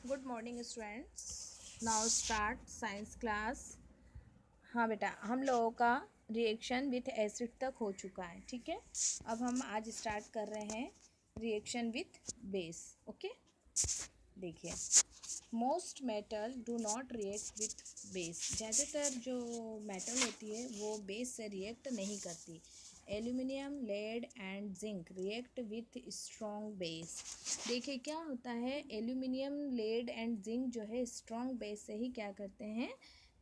Good morning students. Now start science class. हाँ बेटा, हम लोगों का रिएक्शन विथ एसिड तक हो चुका है, ठीक है। अब हम आज स्टार्ट कर रहे हैं रिएक्शन विथ बेस। ओके, देखिए, most metal do not react with base. ज़्यादातर जो मेटल होती है वो बेस से रिएक्ट नहीं करती। Aluminium, lead and zinc react with strong base. देखिए क्या होता है, एल्यूमिनियम, लेड एंड जिंक जो है स्ट्रॉन्ग बेस से ही क्या करते हैं,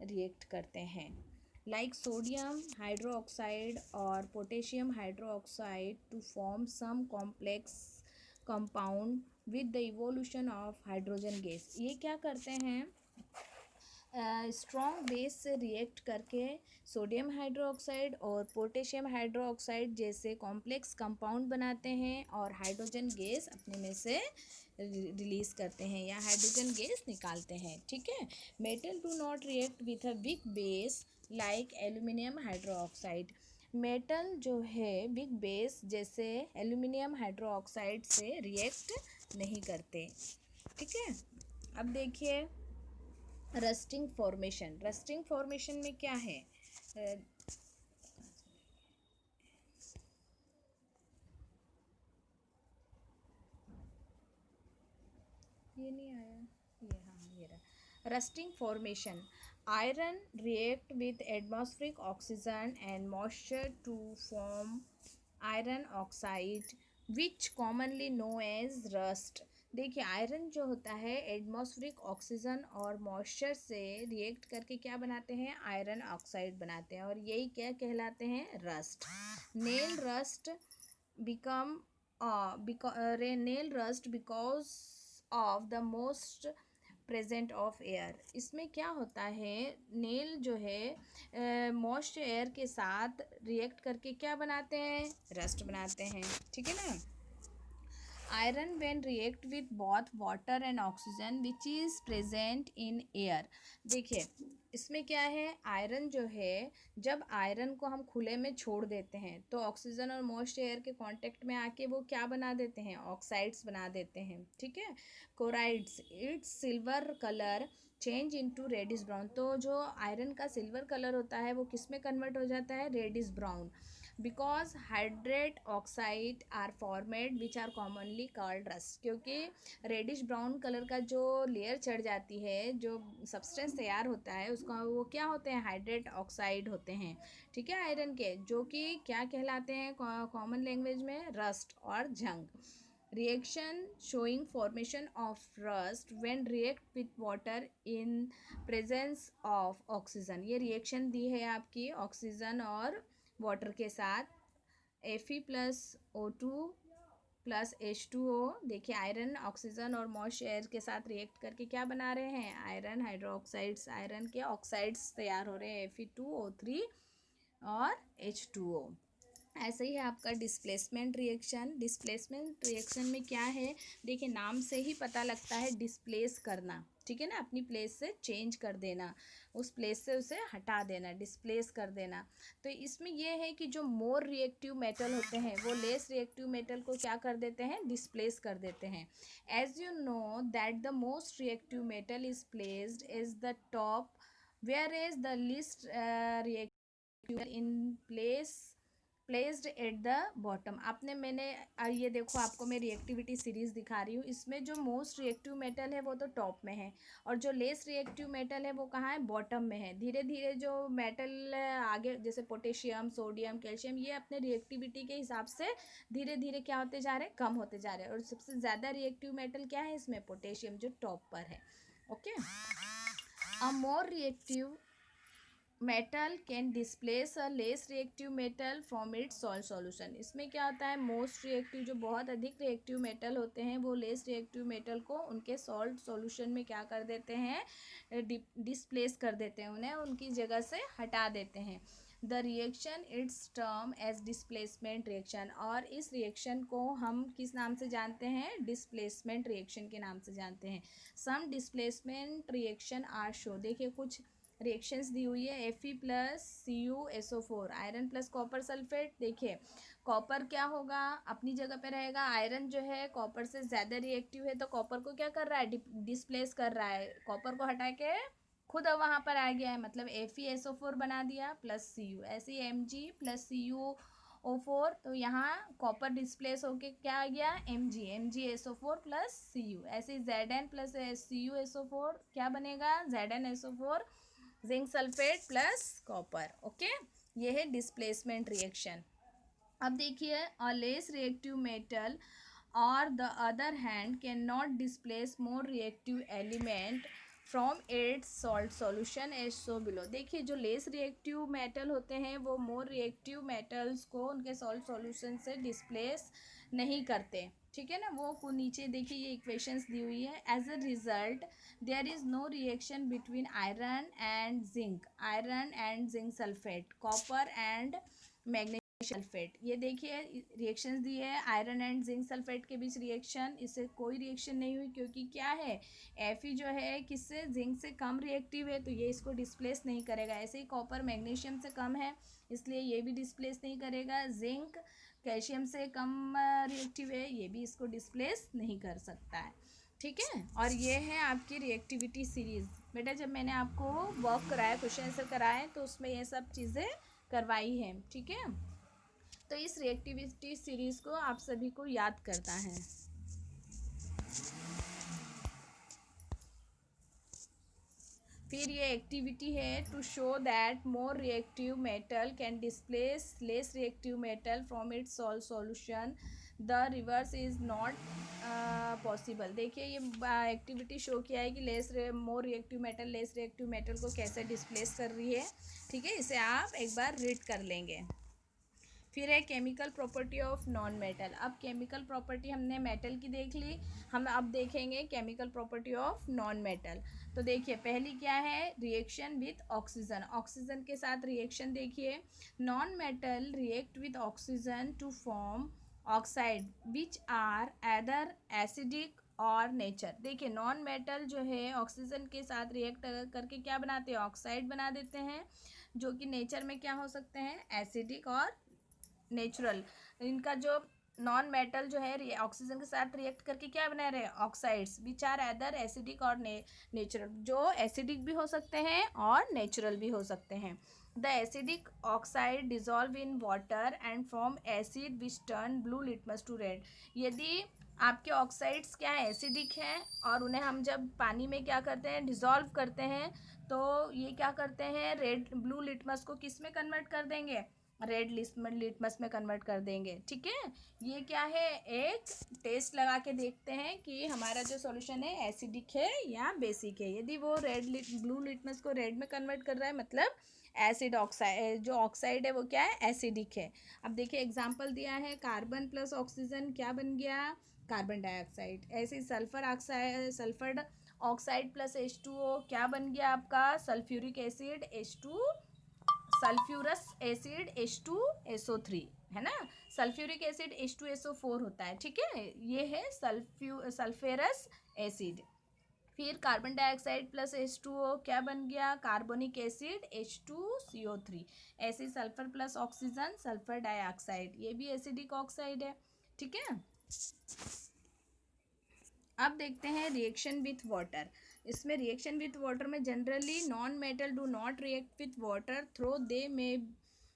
रिएक्ट करते हैं। लाइक सोडियम हाइड्रोक्साइड और potassium hydroxide to form some complex compound with the evolution of hydrogen gas. ये क्या करते हैं, स्ट्रॉन्ग बेस से रिएक्ट करके सोडियम हाइड्रोक्साइड और पोटेशियम हाइड्रोक्साइड जैसे कॉम्प्लेक्स कंपाउंड बनाते हैं और हाइड्रोजन गैस अपने में से रिलीज़ करते हैं या हाइड्रोजन गैस निकालते हैं, ठीक है। Metal do not react with a weak base like aluminium hydroxide. Metal जो है बिग बेस जैसे एल्यूमिनियम हाइड्रोक्साइड से रिएक्ट नहीं करते, ठीक है। अब देखिए रस्टिंग फॉर्मेशन। रस्टिंग फॉर्मेशन में क्या है, ये नहीं आया, ये हाँ ये रहा। Rusting formation, iron react with atmospheric oxygen and moisture to form iron oxide which commonly known as rust. देखिए आयरन जो होता है एटमॉस्फेरिक ऑक्सीजन और मॉइस्चर से रिएक्ट करके क्या बनाते हैं, आयरन ऑक्साइड बनाते हैं और यही क्या कहलाते हैं, rust. Nail rust become nail rust because of the most present of air. इसमें क्या होता है, नेल जो है मॉइस्ट एयर के साथ रिएक्ट करके क्या बनाते हैं, रस्ट बनाते हैं, ठीक है ना। Iron when react with both water and oxygen which is present in air. देखिए इसमें क्या है, आयरन जो है जब आयरन को हम खुले में छोड़ देते हैं तो ऑक्सीजन और मॉइस्ट एयर के कांटेक्ट में आके वो क्या बना देते हैं, ऑक्साइड्स बना देते हैं, ठीक है। Chlorides its silver colour change into reddish brown. तो जो आयरन का सिल्वर कलर होता है वो किस में कन्वर्ट हो जाता है, reddish brown. Because hydrate oxide are formed which are commonly called rust. क्योंकि रेडिश ब्राउन कलर का जो लेयर चढ़ जाती है, जो सब्सटेंस तैयार होता है उसका, वो क्या होते हैं, हाइड्रेट ऑक्साइड होते हैं, ठीक है, आयरन के, जो कि क्या कहलाते हैं कॉमन लैंग्वेज में, रस्ट और जंग। Reaction showing formation of rust when react with water in presence of oxygen. ये रिएक्शन दी है आपकी ऑक्सीजन और वाटर के साथ। Fe+O2+H2O। देखिए आयरन ऑक्सीजन और मॉइस्ट एयर के साथ रिएक्ट करके क्या बना रहे हैं, आयरन हाइड्रोक्साइड्स, आयरन के ऑक्साइड्स तैयार हो रहे हैं, Fe2O3 और H2O। ऐसे ही है आपका डिस्प्लेसमेंट रिएक्शन। डिस्प्लेसमेंट रिएक्शन में क्या है, देखिए नाम से ही पता लगता है, डिस्प्लेस करना, ठीक है ना, अपनी प्लेस से चेंज कर देना, उस प्लेस से उसे हटा देना, डिस्प्लेस कर देना। तो इसमें यह है कि जो मोर रिएक्टिव मेटल होते हैं वो लेस रिएक्टिव मेटल को क्या कर देते हैं, डिस्प्लेस कर देते हैं। As you know that the most reactive metal is placed is the top where is the least reactive in place placed at the bottom. आपने मैंने ये देखो, आपको मैं रिएक्टिविटी सीरीज़ दिखा रही हूँ, इसमें जो मोस्ट रिएक्टिव मेटल है वो तो टॉप में है और जो लेस रिएक्टिव मेटल है वो कहाँ है, बॉटम में है। धीरे धीरे जो मेटल आगे जैसे पोटेशियम, सोडियम, कैल्शियम, ये अपने रिएक्टिविटी के हिसाब से धीरे धीरे क्या होते जा रहे हैं, कम होते जा रहे हैं। और सबसे ज़्यादा रिएक्टिव मेटल क्या है इसमें, पोटेशियम, जो टॉप पर है। Okay, a more reactive metal can displace a less reactive metal from its salt solution. इसमें क्या होता है, मोस्ट रिएक्टिव जो बहुत अधिक रिएक्टिव मेटल होते हैं वो लेस रिएक्टिव मेटल को उनके सॉल्ट सॉल्यूशन में क्या कर देते हैं, डिस्प्लेस कर देते हैं, उन्हें उनकी जगह से हटा देते हैं। The reaction its term as displacement reaction. और इस रिएक्शन को हम किस नाम से जानते हैं, डिस्प्लेसमेंट रिएक्शन के नाम से जानते हैं। सम डिस्प्लेसमेंट रिएक्शन आर शो। देखिए कुछ रिएक्शंस दी हुई है, Fe+CuSO4 iron plus copper sulphate. देखिए कॉपर क्या होगा, अपनी जगह पे रहेगा। आयरन जो है कॉपर से ज़्यादा रिएक्टिव है, तो कॉपर को क्या कर रहा है, डिस्प्लेस कर रहा है। कॉपर को हटा के खुद अब वहाँ पर आ गया है, मतलब FeSO4 बना दिया प्लस Cu, ऐसे ही Mg प्लस CuO4, तो यहाँ कॉपर डिस्प्लेस होके क्या आ गया, MgSO4 प्लस Cu। ऐसे ही Zn प्लस CuSO4 क्या बनेगा, ZnSO4 zinc sulphate plus copper. Okay, ये है डिस्प्लेसमेंट रिएक्शन। अब देखिए, अ लेस रिएक्टिव मेटल और the other hand can not displace more reactive element from its salt solution as so below. देखिए, जो less reactive metal होते हैं वो मोर रिएक्टिव मेटल्स को उनके सॉल्ट सॉल्यूशन से डिस्प्लेस नहीं करते, ठीक है ना। वो को नीचे देखिए ये इक्वेशंस दी हुई है। As a result there is no reaction between iron and zinc sulphate, copper and magnesium sulphate. ये देखिए रिएक्शंस दी है, आयरन एंड जिंक सल्फेट के बीच रिएक्शन, इससे कोई रिएक्शन नहीं हुई, क्योंकि क्या है, Fe जो है किससे, जिंक से कम रिएक्टिव है, तो ये इसको डिस्प्लेस नहीं करेगा। ऐसे ही कॉपर मैग्नीशियम से कम है, इसलिए ये भी डिस्प्लेस नहीं करेगा। जिंक कैल्शियम से कम रिएक्टिव है, ये भी इसको डिस्प्लेस नहीं कर सकता है, ठीक है। और ये है आपकी रिएक्टिविटी सीरीज़। बेटा जब मैंने आपको वर्क कराया, क्वेश्चन आंसर कराए, तो उसमें ये सब चीज़ें करवाई हैं, ठीक है। तो इस रिएक्टिविटी सीरीज को आप सभी को याद करना है। फिर ये एक्टिविटी है to show that more reactive metal can displace less reactive metal from its salt solution, the reverse is not possible. देखिए ये एक्टिविटी शो किया है कि more reactive metal less reactive metal को कैसे डिस्प्लेस कर रही है, ठीक है। इसे आप एक बार रीड कर लेंगे। फिर है chemical property of non metal. अब केमिकल प्रॉपर्टी हमने मेटल की देख ली, हम अब देखेंगे chemical property of non metal. तो देखिए पहली क्या है, रिएक्शन विथ ऑक्सीजन। ऑक्सीजन के साथ रिएक्शन देखिए, non metal react with oxygen to form oxide which are either acidic और नेचर। देखिए नॉन मेटल जो है ऑक्सीजन के साथ रिएक्ट करके क्या बनाते हैं, ऑक्साइड बना देते हैं, जो कि नेचर में क्या हो सकते हैं, एसिडिक और नेचुरल। इनका जो नॉन मेटल जो है ऑक्सीजन के साथ रिएक्ट करके क्या बना रहे हैं, oxides which are other acidic और नेचुरल, जो एसिडिक भी हो सकते हैं और नेचुरल भी हो सकते हैं। The acidic oxide dissolve in water and form acid which turn blue litmus to red. यदि आपके ऑक्साइड्स क्या है, एसिडिक हैं, और उन्हें हम जब पानी में क्या करते हैं, डिजॉल्व करते हैं, तो ये क्या करते हैं, रेड ब्लू लिटमस को किस में कन्वर्ट कर देंगे, रेड लिटमस में कन्वर्ट कर देंगे, ठीक है। ये क्या है, एक टेस्ट लगा के देखते हैं कि हमारा जो सॉल्यूशन है एसिडिक है या बेसिक है। यदि वो ब्लू लिटमस को रेड में कन्वर्ट कर रहा है, मतलब एसिड ऑक्साइड, जो ऑक्साइड है वो क्या है, एसिडिक है। अब देखिए एग्जांपल दिया है, कार्बन प्लस ऑक्सीजन क्या बन गया, कार्बन डाइऑक्साइड। ऐसे ही sulphur oxide, sulphur oxide plus H2O क्या बन गया आपका, sulphuric acid H2, sulphurous acid H2SO3, है ना। सल्फ्यूरिक एसिड H2SO4 होता है, ठीक है। ये है सल्फ्यूरस एसिड। फिर कार्बन डाइऑक्साइड प्लस H2O क्या बन गया, कार्बोनिक एसिड H2CO3। ऐसे sulphur plus oxygen sulphur dioxide, ये भी एसिडिक ऑक्साइड है, ठीक है। अब देखते हैं रिएक्शन विथ वाटर। इसमें रिएक्शन विथ वाटर में generally non metal do not react with water through they may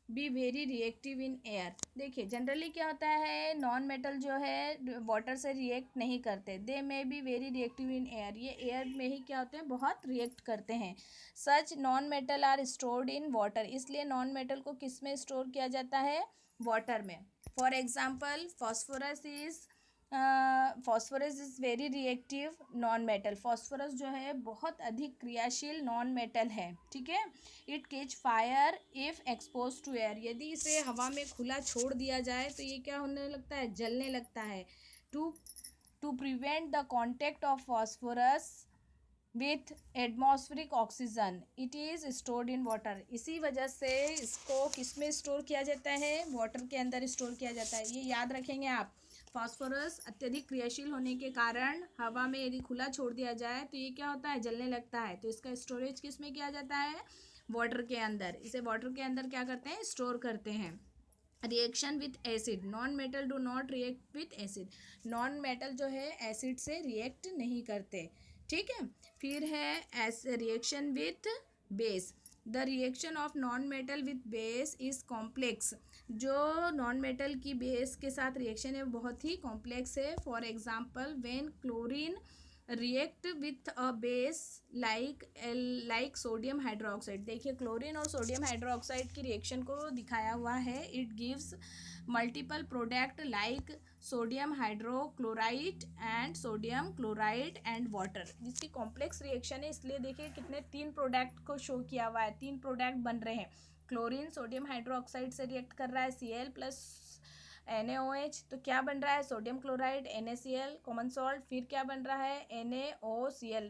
be very reactive in air. देखिए जनरली क्या होता है, नॉन मेटल जो है वाटर से रिएक्ट नहीं करते, they may be very reactive in air, ये एयर में ही क्या होते हैं, बहुत रिएक्ट करते हैं। Such non metal are stored in water, इसलिए नॉन मेटल को किस में स्टोर किया जाता है, वाटर में। For example phosphorus is very reactive non metal. Phosphorus जो है बहुत अधिक क्रियाशील नॉन मेटल है, ठीक है। It catch fire if expose to air, यदि इसे हवा में खुला छोड़ दिया जाए तो ये क्या होने लगता है, जलने लगता है। To to prevent the contact of phosphorus with atmospheric oxygen it is stored in water, इसी वजह से इसको किस में स्टोर किया जाता है, वाटर के अंदर स्टोर किया जाता है। ये याद रखेंगे आप, फास्फोरस अत्यधिक क्रियाशील होने के कारण हवा में यदि खुला छोड़ दिया जाए तो ये क्या होता है, जलने लगता है। तो इसका स्टोरेज किस में किया जाता है, वाटर के अंदर। इसे वाटर के अंदर क्या करते हैं, स्टोर करते हैं। Reaction with acid, non metal do not react with acid, non metal जो है एसिड से रिएक्ट नहीं करते, ठीक है। फिर है reaction with base, the reaction of non metal with base is complex, जो नॉन मेटल की बेस के साथ रिएक्शन है बहुत ही कॉम्प्लेक्स है। For example when chlorine react with a base like sodium hydroxide, देखिए क्लोरीन और सोडियम हाइड्रोक्साइड की रिएक्शन को दिखाया हुआ है। It gives multiple product like sodium hydrochloride and sodium chloride and water, जिसकी कॉम्प्लेक्स रिएक्शन है, इसलिए देखिए कितने तीन प्रोडक्ट को शो किया हुआ है, तीन प्रोडक्ट बन रहे हैं। क्लोरीन सोडियम हाइड्रोक्साइड से रिएक्ट कर रहा है Cl प्लस NaOH, तो क्या बन रहा है sodium chloride NaCl common salt, फिर क्या बन रहा है NaOCl,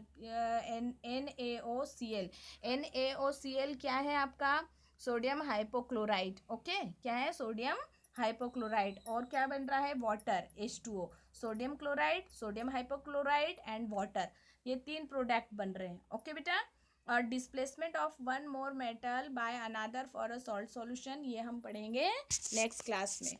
NaOCl, NaOCl क्या है आपका सोडियम हाइपोक्लोराइड, ओके, क्या है सोडियम हाइपोक्लोराइड, और क्या बन रहा है water H2O, sodium chloride sodium hypochloride and water, ये तीन प्रोडक्ट बन रहे हैं, ओके बेटा। और displacement of one more metal by another for a salt solution, ये हम पढ़ेंगे नेक्स्ट क्लास में।